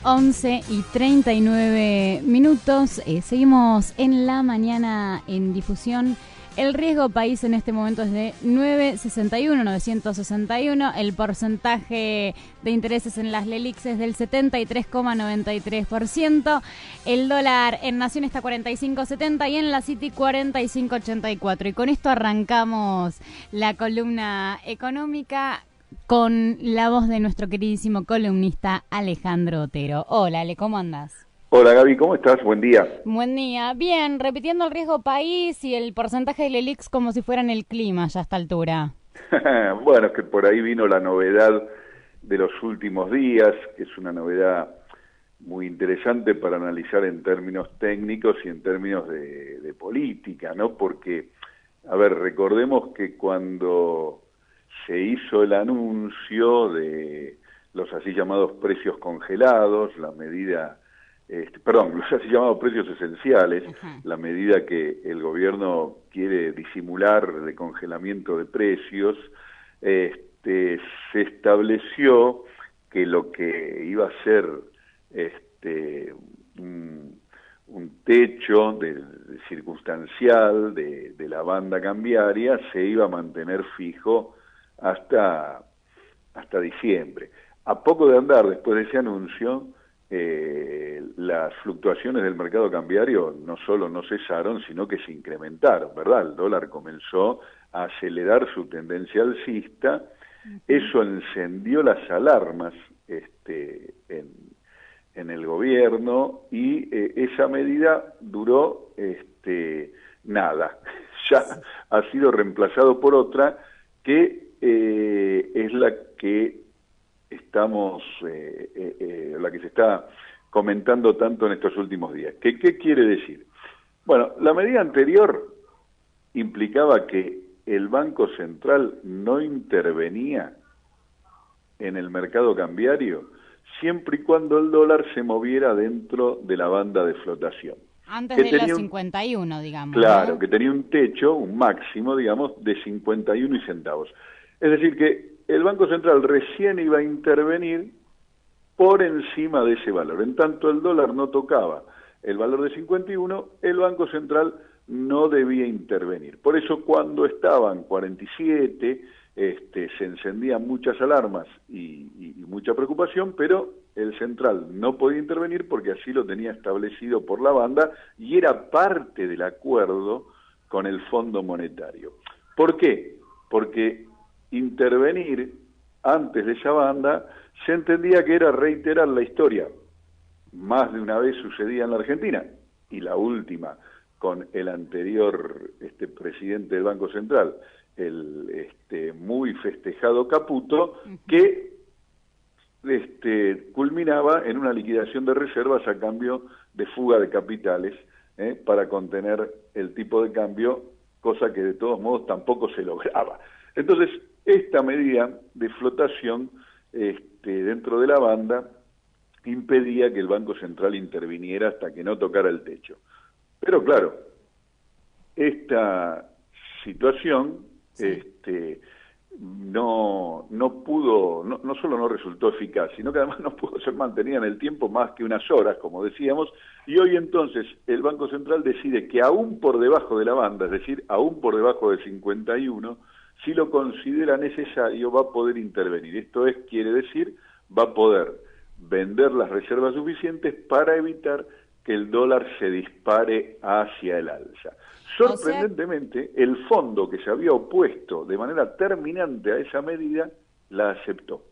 11:39. Seguimos en la mañana en difusión. El riesgo país en este momento es de 961. El porcentaje de intereses en las LELIQs es del 73,93%. El dólar en Nación está 45.70 y en la City 45.84. Y con esto arrancamos la columna económica con la voz de nuestro queridísimo columnista Alejandro Otero. Hola, Ale, ¿cómo andás? Hola Gaby, ¿cómo estás? Buen día. Buen día. Bien, repitiendo el riesgo país y el porcentaje de LELIQs como si fueran el clima ya a esta altura. Bueno, es que por ahí vino la novedad de los últimos días, que es una novedad muy interesante para analizar en términos técnicos y en términos de política, ¿no? Porque, a ver, recordemos que cuando se hizo el anuncio de los así llamados precios congelados, la medida... los así llamados precios esenciales, la medida que el gobierno quiere disimular de congelamiento de precios, se estableció que lo que iba a ser un techo circunstancial de la banda cambiaria se iba a mantener fijo hasta diciembre. A poco de andar después de ese anuncio, las fluctuaciones del mercado cambiario no solo no cesaron, sino que se incrementaron, ¿verdad? El dólar comenzó a acelerar su tendencia alcista, eso encendió las alarmas en el gobierno y esa medida duró nada, ya ha sido reemplazado por otra que es la que estamos, la que se está comentando tanto en estos últimos días. ¿Qué quiere decir? Bueno, la medida anterior implicaba que el Banco Central no intervenía en el mercado cambiario siempre y cuando el dólar se moviera dentro de la banda de flotación. Antes de los 51, digamos. Claro, ¿no? Que tenía un techo, un máximo, digamos, de 51 centavos. Es decir, que el Banco Central recién iba a intervenir por encima de ese valor. En tanto el dólar no tocaba el valor de 51, el Banco Central no debía intervenir. Por eso cuando estaban 47, se encendían muchas alarmas y mucha preocupación, pero el central no podía intervenir porque así lo tenía establecido por la banda y era parte del acuerdo con el Fondo Monetario. ¿Por qué? Porque intervenir antes de esa banda se entendía que era reiterar la historia. Más de una vez sucedía en la Argentina, y la última con el anterior presidente del Banco Central, el muy festejado Caputo, que culminaba en una liquidación de reservas a cambio de fuga de capitales para contener el tipo de cambio, cosa que de todos modos tampoco se lograba. Entonces, esta medida de flotación dentro de la banda impedía que el Banco Central interviniera hasta que no tocara el techo. Pero claro, esta situación no solo no resultó eficaz, sino que además no pudo ser mantenida en el tiempo más que unas horas, como decíamos, y hoy entonces el Banco Central decide que aún por debajo de la banda, es decir, aún por debajo de 51, si lo considera necesario va a poder intervenir. Esto quiere decir, va a poder vender las reservas suficientes para evitar que el dólar se dispare hacia el alza. Sorprendentemente, el fondo que se había opuesto de manera terminante a esa medida, la aceptó.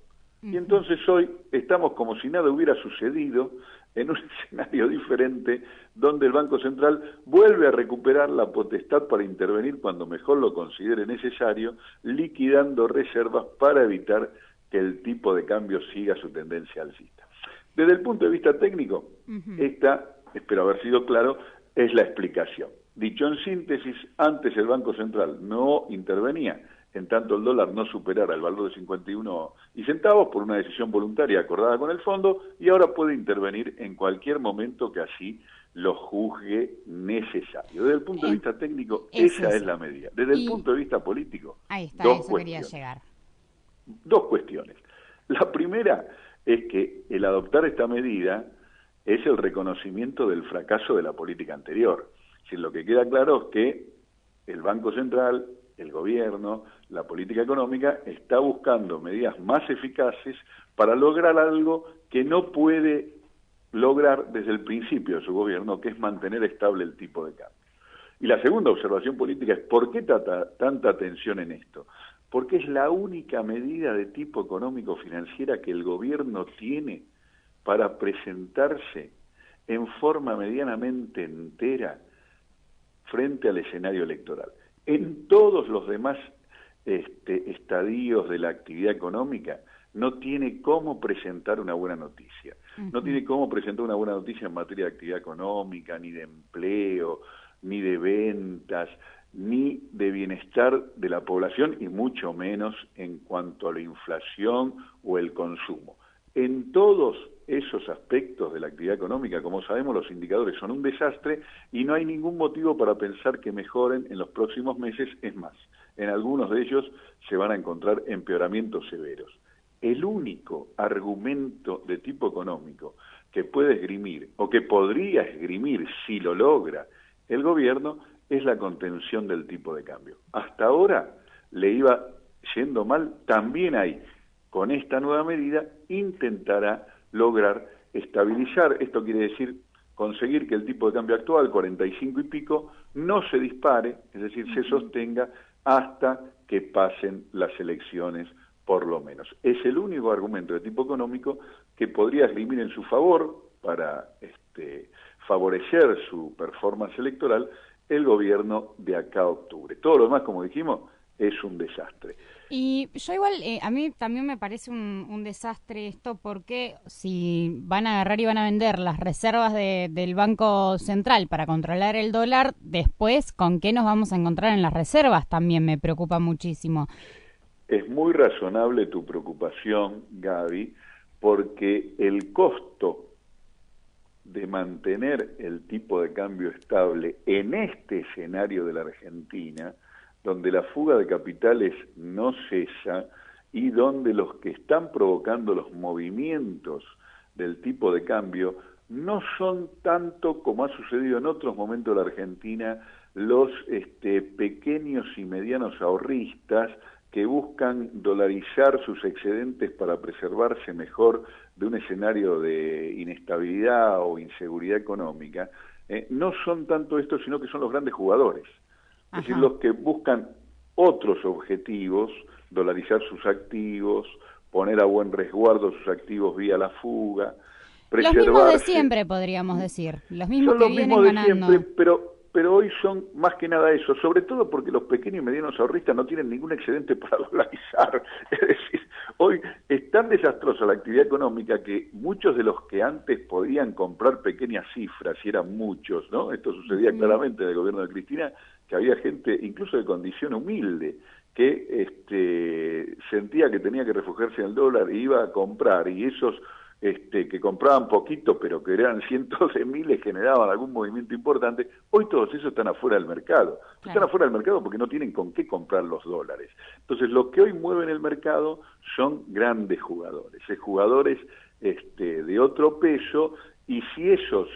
Y entonces hoy estamos como si nada hubiera sucedido en un escenario diferente donde el Banco Central vuelve a recuperar la potestad para intervenir cuando mejor lo considere necesario, liquidando reservas para evitar que el tipo de cambio siga su tendencia alcista. Desde el punto de vista técnico, esta, espero haber sido claro, es la explicación. Dicho en síntesis, antes el Banco Central no intervenía en tanto el dólar no superara el valor de 51 centavos por una decisión voluntaria acordada con el fondo, y ahora puede intervenir en cualquier momento que así lo juzgue necesario. Desde el punto de vista técnico, esa es la medida. Desde el punto de vista político, ahí está, dos eso quería llegar. Dos cuestiones. La primera es que el adoptar esta medida es el reconocimiento del fracaso de la política anterior. Es decir, lo que queda claro es que el Banco Central, el gobierno, la política económica está buscando medidas más eficaces para lograr algo que no puede lograr desde el principio de su gobierno, que es mantener estable el tipo de cambio. Y la segunda observación política es ¿por qué tanta atención en esto? Porque es la única medida de tipo económico-financiera que el gobierno tiene para presentarse en forma medianamente entera frente al escenario electoral. En todos los demás estadios de la actividad económica no tiene cómo presentar una buena noticia. No tiene cómo presentar una buena noticia en materia de actividad económica, ni de empleo, ni de ventas, ni de bienestar de la población, y mucho menos en cuanto a la inflación o el consumo. En todos esos aspectos de la actividad económica, como sabemos, los indicadores son un desastre y no hay ningún motivo para pensar que mejoren en los próximos meses. Es más, en algunos de ellos se van a encontrar empeoramientos severos. El único argumento de tipo económico que puede esgrimir, o que podría esgrimir si lo logra el gobierno, es la contención del tipo de cambio. Hasta ahora le iba yendo mal, también ahí. Con esta nueva medida intentará lograr estabilizar, esto quiere decir conseguir que el tipo de cambio actual, 45 y pico, no se dispare, es decir, se sostenga hasta que pasen las elecciones por lo menos. Es el único argumento de tipo económico que podría esgrimir en su favor para favorecer su performance electoral el gobierno de acá a octubre. Todo lo demás, como dijimos, es un desastre. Y yo igual, a mí también me parece un desastre esto, porque si van a agarrar y van a vender las reservas del Banco Central para controlar el dólar, después, ¿con qué nos vamos a encontrar en las reservas? También me preocupa muchísimo. Es muy razonable tu preocupación, Gaby, porque el costo de mantener el tipo de cambio estable en este escenario de la Argentina, donde la fuga de capitales no cesa y donde los que están provocando los movimientos del tipo de cambio no son tanto como ha sucedido en otros momentos de la Argentina, los pequeños y medianos ahorristas que buscan dolarizar sus excedentes para preservarse mejor de un escenario de inestabilidad o inseguridad económica, no son tanto estos, sino que son los grandes jugadores. Es decir, los que buscan otros objetivos, dolarizar sus activos, poner a buen resguardo sus activos vía la fuga, preservarse. Los mismos de siempre, podríamos decir. Los mismos que vienen ganando. Siempre, pero hoy son más que nada eso, sobre todo porque los pequeños y medianos ahorristas no tienen ningún excedente para dolarizar. Es decir, hoy es tan desastrosa la actividad económica que muchos de los que antes podían comprar pequeñas cifras, y eran muchos, ¿no? Esto sucedía claramente en el gobierno de Cristina, que había gente, incluso de condición humilde, que sentía que tenía que refugiarse en el dólar e iba a comprar, y esos que compraban poquito, pero que eran cientos de miles, generaban algún movimiento importante. Hoy todos esos están afuera del mercado. Claro. Están afuera del mercado porque no tienen con qué comprar los dólares. Entonces, lo que hoy mueven el mercado son grandes jugadores, jugadores de otro peso, y si esos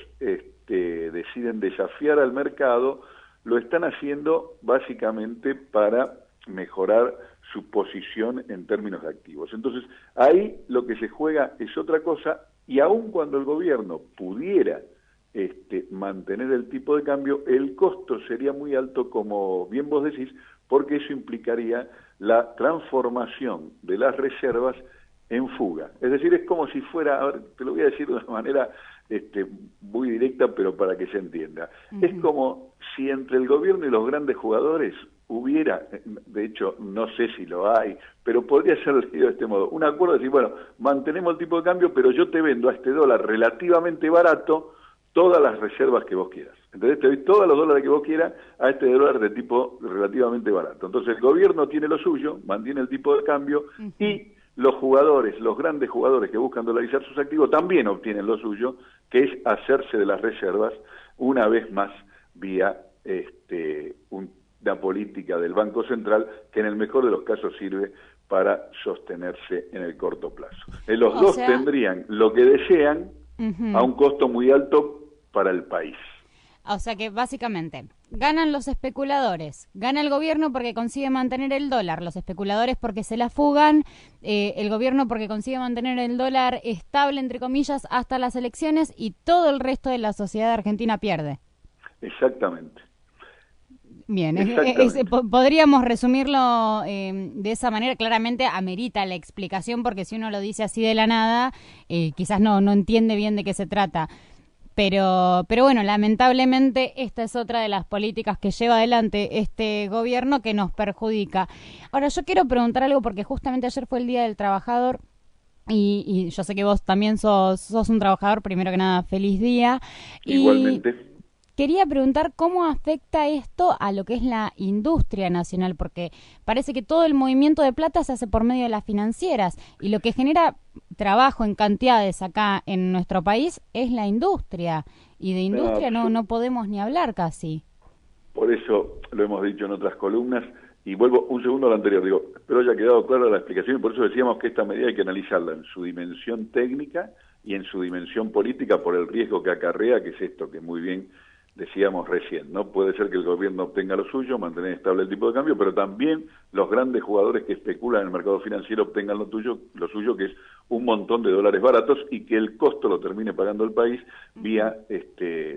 deciden desafiar al mercado, lo están haciendo básicamente para mejorar su posición en términos de activos. Entonces, ahí lo que se juega es otra cosa, y aun cuando el gobierno pudiera mantener el tipo de cambio, el costo sería muy alto, como bien vos decís, porque eso implicaría la transformación de las reservas en fuga. Es decir, es como si fuera, a ver, te lo voy a decir de una manera muy directa, pero para que se entienda. Es como si entre el gobierno y los grandes jugadores hubiera, de hecho no sé si lo hay, pero podría ser leído de este modo, un acuerdo de decir, bueno, mantenemos el tipo de cambio, pero yo te vendo a este dólar relativamente barato todas las reservas que vos quieras. Entonces te doy todos los dólares que vos quieras a este dólar de tipo relativamente barato. Entonces el gobierno tiene lo suyo, mantiene el tipo de cambio, y los jugadores, los grandes jugadores que buscan dolarizar sus activos, también obtienen lo suyo, que es hacerse de las reservas una vez más vía una política del Banco Central que en el mejor de los casos sirve para sostenerse en el corto plazo. Los O dos sea, tendrían lo que desean a un costo muy alto para el país. o sea que básicamente ganan los especuladores, gana el gobierno porque consigue mantener el dólar, los especuladores porque se la fugan, el gobierno porque consigue mantener el dólar estable, entre comillas, hasta las elecciones, y todo el resto de la sociedad argentina pierde. Exactamente. Bien, Exactamente. podríamos resumirlo de esa manera. Claramente amerita la explicación, porque si uno lo dice así de la nada, quizás no entiende bien de qué se trata. Pero bueno, lamentablemente esta es otra de las políticas que lleva adelante este gobierno que nos perjudica. Ahora, yo quiero preguntar algo, porque justamente ayer fue el Día del Trabajador y yo sé que vos también sos un trabajador. Primero que nada, feliz día. Y Igualmente. quería preguntar cómo afecta esto a lo que es la industria nacional, porque parece que todo el movimiento de plata se hace por medio de las financieras, y lo que genera trabajo en cantidades acá en nuestro país es la industria, y de No, industria no podemos ni hablar casi. por eso lo hemos dicho en otras columnas, y vuelvo un segundo a lo anterior, digo, espero haya quedado clara la explicación, y por eso decíamos que esta medida hay que analizarla en su dimensión técnica y en su dimensión política, por el riesgo que acarrea, que es esto que muy bien decíamos recién, ¿no? Puede ser que el gobierno obtenga lo suyo, mantener estable el tipo de cambio, pero también los grandes jugadores que especulan en el mercado financiero obtengan lo suyo, que es un montón de dólares baratos, y que el costo lo termine pagando el país vía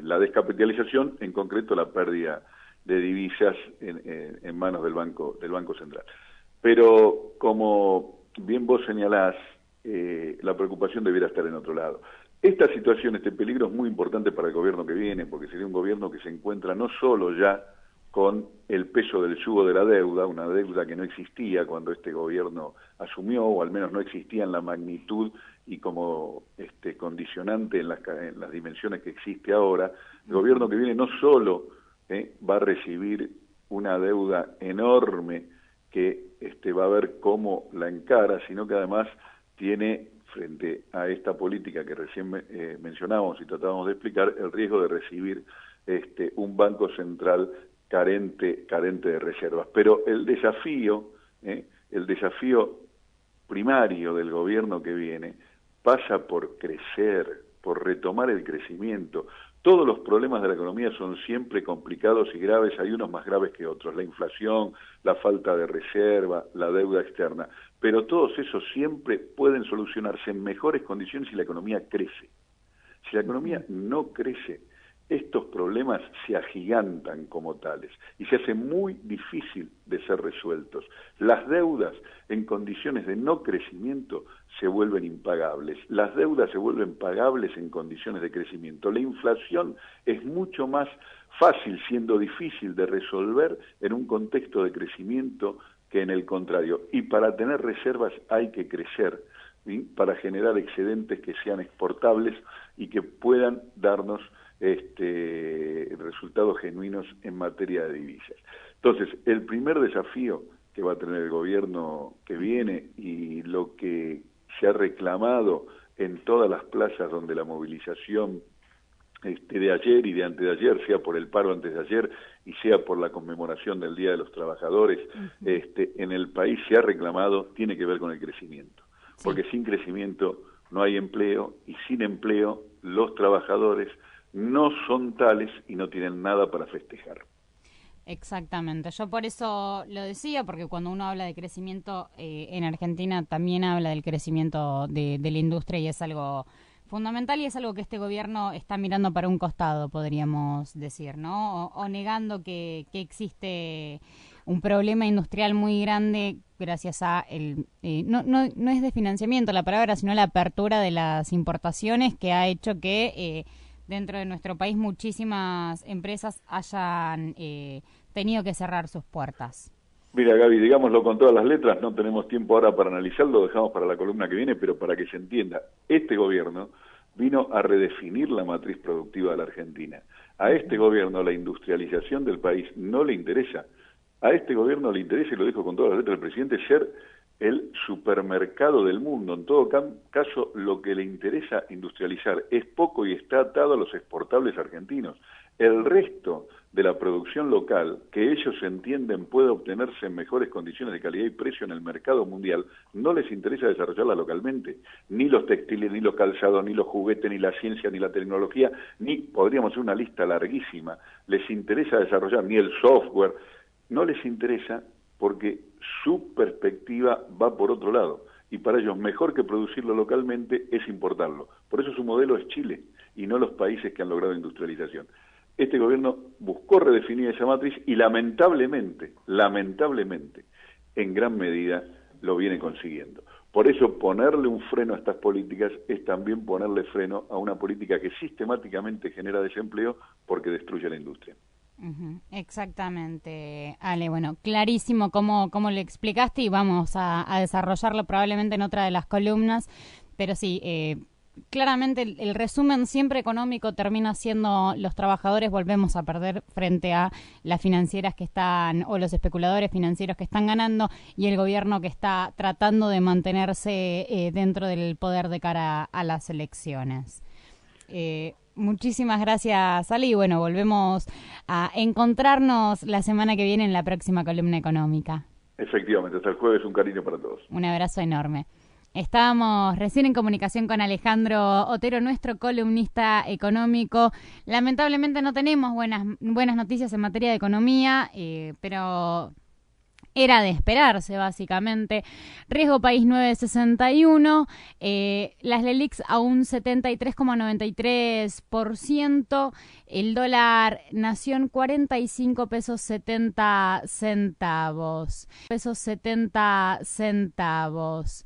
la descapitalización, en concreto la pérdida de divisas en manos del Banco Central. Pero como bien vos señalás, la preocupación debiera estar en otro lado. Esta situación, este peligro es muy importante para el gobierno que viene, porque sería un gobierno que se encuentra no solo ya con el peso del yugo de la deuda, una deuda que no existía cuando este gobierno asumió, o al menos no existía en la magnitud y como condicionante en las dimensiones que existe ahora. El gobierno que viene no solo va a recibir una deuda enorme que va a ver cómo la encara, sino que además tiene, frente a esta política que recién mencionábamos y tratábamos de explicar, el riesgo de recibir un banco central carente de reservas. Pero el desafío primario del gobierno que viene pasa por crecer, por retomar el crecimiento. Todos los problemas de la economía son siempre complicados y graves, hay unos más graves que otros, la inflación, la falta de reserva, la deuda externa, pero todos esos siempre pueden solucionarse en mejores condiciones si la economía crece. Si la economía no crece, estos problemas se agigantan como tales y se hace muy difícil de ser resueltos. Las deudas en condiciones de no crecimiento se vuelven impagables. Las deudas se vuelven pagables en condiciones de crecimiento. La inflación es mucho más fácil, siendo difícil de resolver en un contexto de crecimiento que en el contrario. Y para tener reservas hay que crecer, ¿sí?, para generar excedentes que sean exportables y que puedan darnos resultados genuinos en materia de divisas. Entonces, el primer desafío que va a tener el gobierno que viene, y lo que se ha reclamado en todas las plazas donde la movilización de ayer y de antes de ayer, sea por el paro antes de ayer y sea por la conmemoración del Día de los Trabajadores, en el país se ha reclamado, tiene que ver con el crecimiento. Sí. Porque sin crecimiento no hay empleo, y sin empleo los trabajadores no son tales y no tienen nada para festejar. Exactamente, yo por eso lo decía, porque cuando uno habla de crecimiento en Argentina también habla del crecimiento de la industria, y es algo fundamental, y es algo que este gobierno está mirando para un costado, podríamos decir, ¿no? O negando que existe un problema industrial muy grande gracias a no es de financiamiento la palabra, sino la apertura de las importaciones, que ha hecho que dentro de nuestro país muchísimas empresas hayan tenido que cerrar sus puertas. Mira, Gaby, digámoslo con todas las letras, no tenemos tiempo ahora para analizarlo, lo dejamos para la columna que viene, pero para que se entienda, este gobierno vino a redefinir la matriz productiva de la Argentina. A este gobierno la industrialización del país no le interesa. A este gobierno le interesa, y lo dijo con todas las letras el presidente, ser el supermercado del mundo. En todo caso, lo que le interesa industrializar es poco y está atado a los exportables argentinos. El resto de la producción local, que ellos entienden puede obtenerse en mejores condiciones de calidad y precio en el mercado mundial, no les interesa desarrollarla localmente. Ni los textiles, ni los calzados, ni los juguetes, ni la ciencia, ni la tecnología, ni, podríamos hacer una lista larguísima, les interesa desarrollar, ni el software, no les interesa porque su perspectiva va por otro lado. Y para ellos mejor que producirlo localmente es importarlo. Por eso su modelo es Chile y no los países que han logrado industrialización. Este gobierno buscó redefinir esa matriz y lamentablemente, en gran medida lo viene consiguiendo. Por eso ponerle un freno a estas políticas es también ponerle freno a una política que sistemáticamente genera desempleo porque destruye la industria. Exactamente, Ale. Bueno, clarísimo cómo le explicaste y vamos a desarrollarlo probablemente en otra de las columnas, pero sí, claramente el resumen siempre económico termina siendo los trabajadores volvemos a perder frente a las financieras que están, o los especuladores financieros que están ganando, y el gobierno que está tratando de mantenerse dentro del poder de cara a las elecciones. Muchísimas gracias, Ale, y bueno, volvemos a encontrarnos la semana que viene en la próxima columna económica. Efectivamente, hasta el jueves, un cariño para todos. Un abrazo enorme. Estábamos recién en comunicación con Alejandro Otero, nuestro columnista económico. Lamentablemente no tenemos buenas noticias en materia de economía, pero era de esperarse, básicamente. Riesgo país 9,61, las LELIQs a un 73,93%, el dólar nación 45 pesos 70 centavos, pesos 70 centavos.